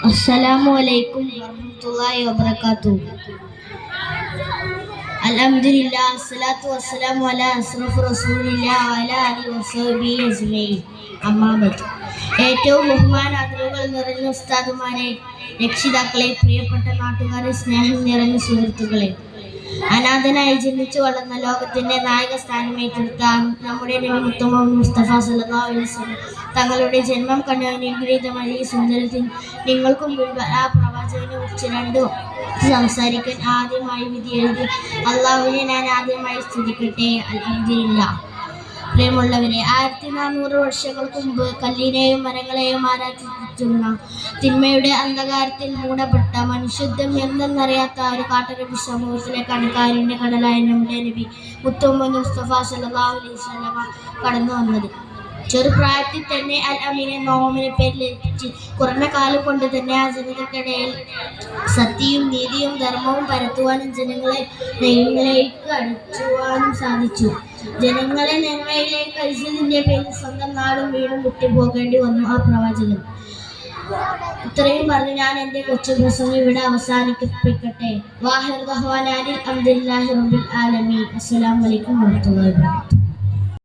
അസ്സലാമു അലൈക്കും വറഹ്മത്തുള്ളാഹി വബറകാതുഹു. അൽഹംദുലില്ലാ അസ്സലാത്തു വസ്സലാമു അലാ അസ്റഫി റസൂലില്ലാ വഅലാ ആലിഹി വസഹ്ബിഹി അജ്മഈൻ. അമ്മാ ബഅദ്. ഏറ്റവും ബഹുമാനാദരവുകൾ നിറഞ്ഞ ഉസ്താദുമാരെ, രക്ഷിതാക്കളെ, പ്രിയപ്പെട്ട നാട്ടുകാരെ, സ്നേഹം നിറഞ്ഞ സുഹൃത്തുക്കളെ, അനാഥനായി ജനിച്ചു വളർന്ന ലോകത്തിന്റെ നായക സ്ഥാനം ഏറ്റെടുത്ത നമ്മുടെ നബി മുഹമ്മദ് മുസ്തഫ സല്ലല്ലാഹു അലൈഹി വസല്ലം തങ്ങളുടെ ജന്മം കണ്ട അനുഗ്രഹീതമായ ഈ സുന്ദരത്തിൽ നിങ്ങൾക്കും മുൻപ് ആ പ്രവാചകനെ കുറിച്ച് രണ്ടു സംസാരിക്കാൻ ആദ്യമായി വിധി എഴുതി അള്ളാഹുവിനെ ഞാൻ ആദ്യമായി സ്തുതിക്കട്ടെ. അൽഹംദുലില്ലാഹ്. പ്രിയമുള്ളവരെ, 1400 വർഷങ്ങൾക്ക് മുമ്പ് കല്ലിനെയും മരങ്ങളെയും ആരാധിച്ചിരുന്ന തിന്മയുടെ അന്ധകാരത്തിൽ മൂടപ്പെട്ട മനുഷ്യത്വം എന്തെന്നറിയാത്ത ഒരു കാട്ടറബി സമൂഹത്തിലേക്കാണ് കാരുണ്യ കടലായ നമ്മുടെ നബി മുഹമ്മദ് മുസ്തഫ സല്ലല്ലാഹു അലൈഹി വസല്ലം കടന്നു വന്നത്. ചെറുപ്രായത്തിൽ തന്നെ അൽ അമീൻ എന്ന ഓമന പേരിൽ ലഭിച്ച് കുറഞ്ഞ കാലം കൊണ്ട് തന്നെ ആ ജനതയ്ക്കിടയിൽ സത്യവും നീതിയും ധർമ്മവും പരത്തുവാനും ജനങ്ങളെ നന്മയിലേക്ക് അടിച്ചുവാനും സാധിച്ചു. ജനങ്ങളെ നന്മയിലേക്ക് അയച്ചതിന്റെ പേരിൽ സ്വന്തം നാടും വീടും വിട്ടു പോകേണ്ടി വന്നു ആ പ്രവാചകൻ. ഇത്രയും പറഞ്ഞ് ഞാൻ എൻ്റെ കൊച്ചു പ്രസംഗം ഇവിടെ അവസാനിപ്പിക്കട്ടെ. വാഹിർ ദഅ്വാനാ അൽഹംദുലില്ലാഹി റബ്ബിൽ ആലമീൻ. അസ്സലാമു അലൈക്കും വറഹ്മത്തുള്ളാഹി വബറകാതുഹു.